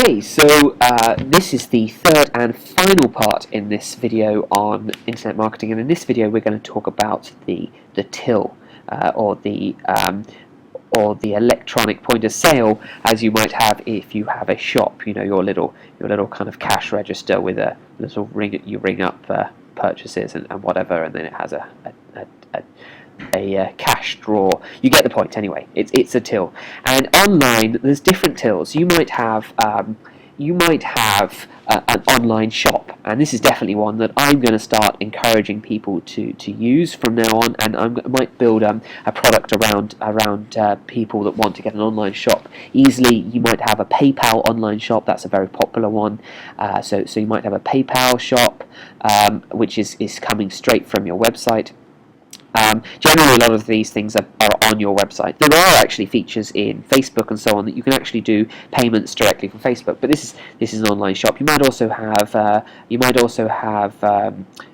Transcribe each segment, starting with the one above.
Okay, so this is the third and final part in this video on internet marketing, and in this video we're going to talk about the till, or the electronic point of sale, as you might have if you have a shop. You know, your little kind of cash register with a little ring. You ring up purchases and whatever, and then it has a cash drawer. You get the point anyway. It's a till. And online, there's different tills. You might have an online shop, and this is definitely one that I'm going to start encouraging people to use from now on. And I might build a product around people that want to get an online shop easily. You might have a PayPal online shop. That's a very popular one. So you might have a PayPal shop, which is coming straight from your website. Generally, a lot of these things are on your website. There are actually features in Facebook and so on that you can actually do payments directly from Facebook. But this is an online shop. You might also have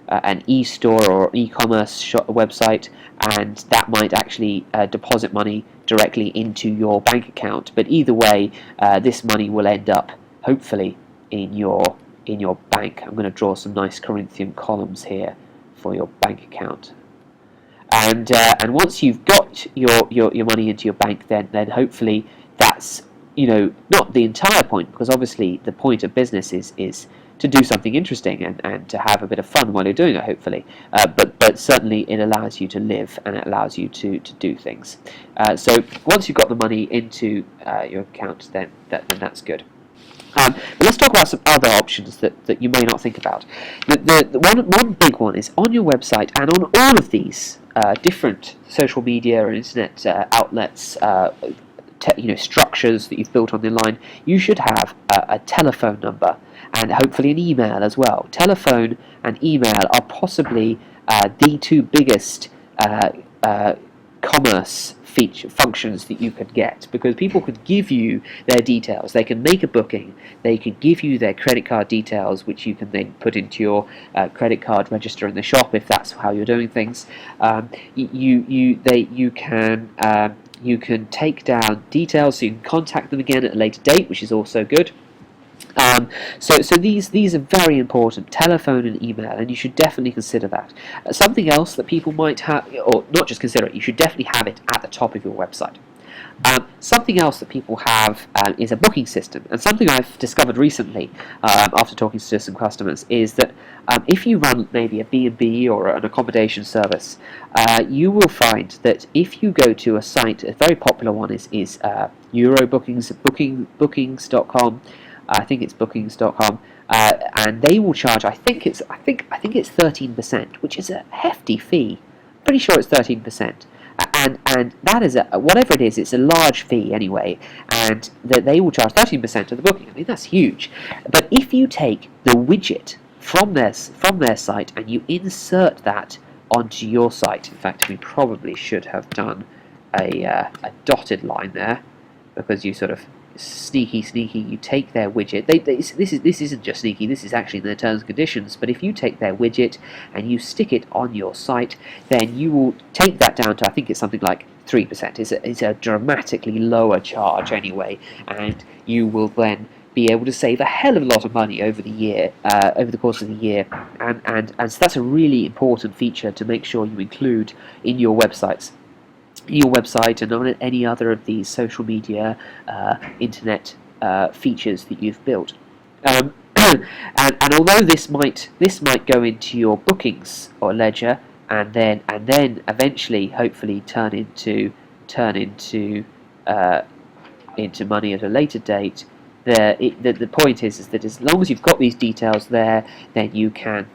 an e-store or e-commerce website, and that might actually deposit money directly into your bank account. But either way, this money will end up hopefully in your bank. I'm going to draw some nice Corinthian columns here for your bank account. And once you've got your money into your bank, then hopefully that's, not the entire point, because obviously the point of business is to do something interesting and to have a bit of fun while you're doing it, hopefully. But certainly it allows you to live, and it allows you to do things. So once you've got the money into your account, then that's good. But let's talk about some other options that you may not think about. One big one is on your website, and on all of these different social media and internet outlets, structures that you've built on the line, you should have a telephone number and hopefully an email as well. Telephone and email are possibly the two biggest commerce functions that you could get, because people could give you their details. They can make a booking. They could give you their credit card details, which you can then put into your credit card register in the shop if that's how you're doing things. You can take down details, so you can contact them again at a later date, which is also good. So these are very important, telephone and email, and you should definitely consider that. Something else that people might have, or not just consider it, you should definitely have it at the top of your website. Something else that people have is a booking system, and something I've discovered recently after talking to some customers is that if you run maybe a B&B or an accommodation service, you will find that if you go to a site, a very popular one is Eurobookings, bookings.com. I think it's bookings.com, and they will charge. I think it's 13%, which is a hefty fee. Pretty sure it's 13%, and that is whatever it is. It's a large fee anyway, and they will charge 13% of the booking. I mean, that's huge. But if you take the widget from their site and you insert that onto your site, in fact, we probably should have done a dotted line there, because you sort of sneaky, you take their widget. This isn't just sneaky, this is actually in their terms and conditions. But if you take their widget and you stick it on your site, then you will take that down to, I think it's something like 3%. It's a dramatically lower charge anyway, and you will then be able to save a hell of a lot of money over the year, over the course of the year, and so that's a really important feature to make sure you include in your websites. Your website and on any other of these social media, internet features that you've built, and although this might go into your bookings or ledger, and then eventually, hopefully, turn into money at a later date, the point is that as long as you've got these details there, then you can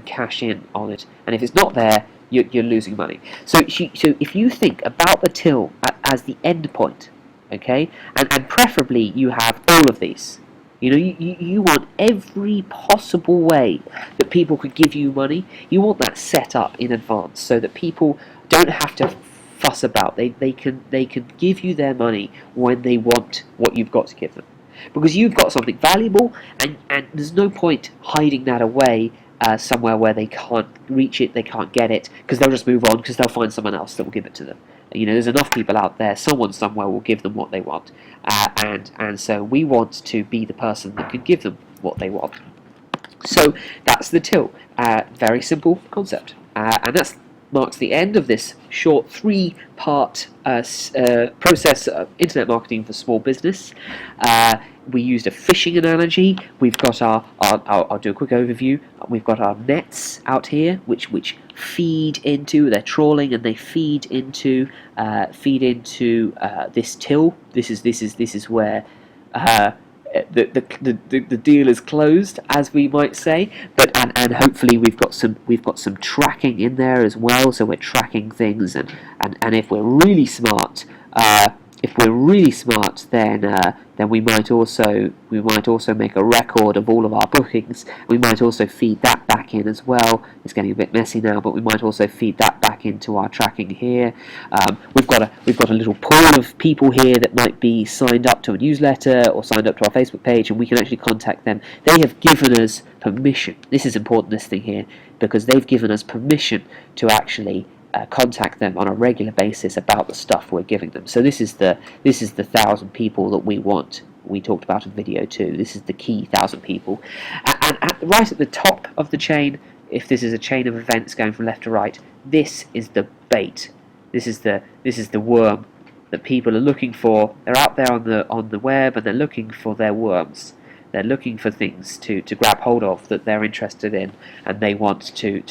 cash in on it, and if it's not there, you're losing money. So if you think about the till as the end point, okay, and preferably you have all of these. You want every possible way that people could give you money. You want that set up in advance so that people don't have to fuss about. They can give you their money when they want what you've got to give them, because you've got something valuable, and there's no point hiding that away somewhere where they can't reach it, they can't get it, because they'll just move on, because they'll find someone else that will give it to them. You know, there's enough people out there. Someone somewhere will give them what they want, and so we want to be the person that can give them what they want. So that's the till. Very simple concept, and that marks the end of this short 3-part process of internet marketing for small business. We used a fishing analogy. We've got I'll do a quick overview. We've got our nets out here, which feed into, they're trawling and they feed into this till. This is where the deal is closed, as we might say, but and hopefully we've got some tracking in there as well, so we're tracking things, and if we're really smart, then we might also make a record of all of our bookings. We might also feed that back in as well. It's getting a bit messy now, but we might also feed that back into our tracking here. We've got a little pool of people here that might be signed up to a newsletter or signed up to our Facebook page, and we can actually contact them. They have given us permission. This is important, this thing here, because they've given us permission to actually contact them on a regular basis about the stuff we're giving them. So this is the 1,000 people that we want. We talked about in video 2. This is the key 1,000 people, and right at the top of the chain, if this is a chain of events going from left to right, this is the bait. This is the worm that people are looking for. They're out there on the web, and they're looking for their worms. They're looking for things to grab hold of that they're interested in, and they want to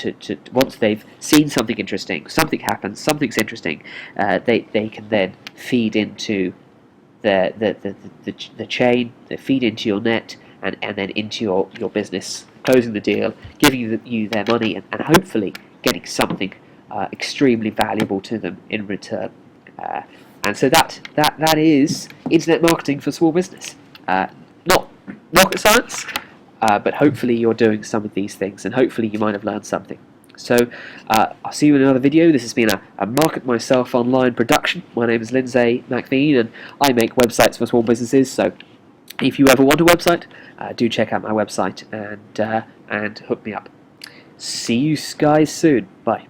once they've seen something interesting, something happens, something's interesting, they can then feed into the chain, they feed into your net, and then into your business, closing the deal, giving you their money, and hopefully getting something extremely valuable to them in return. And so that is internet marketing for small business. Not rocket science, but hopefully you're doing some of these things, and hopefully you might have learned something. So I'll see you in another video. This has been a Market Myself Online production. My name is Lindsay McVean, and I make websites for small businesses. So if you ever want a website, do check out my website and hook me up. See you guys soon. Bye.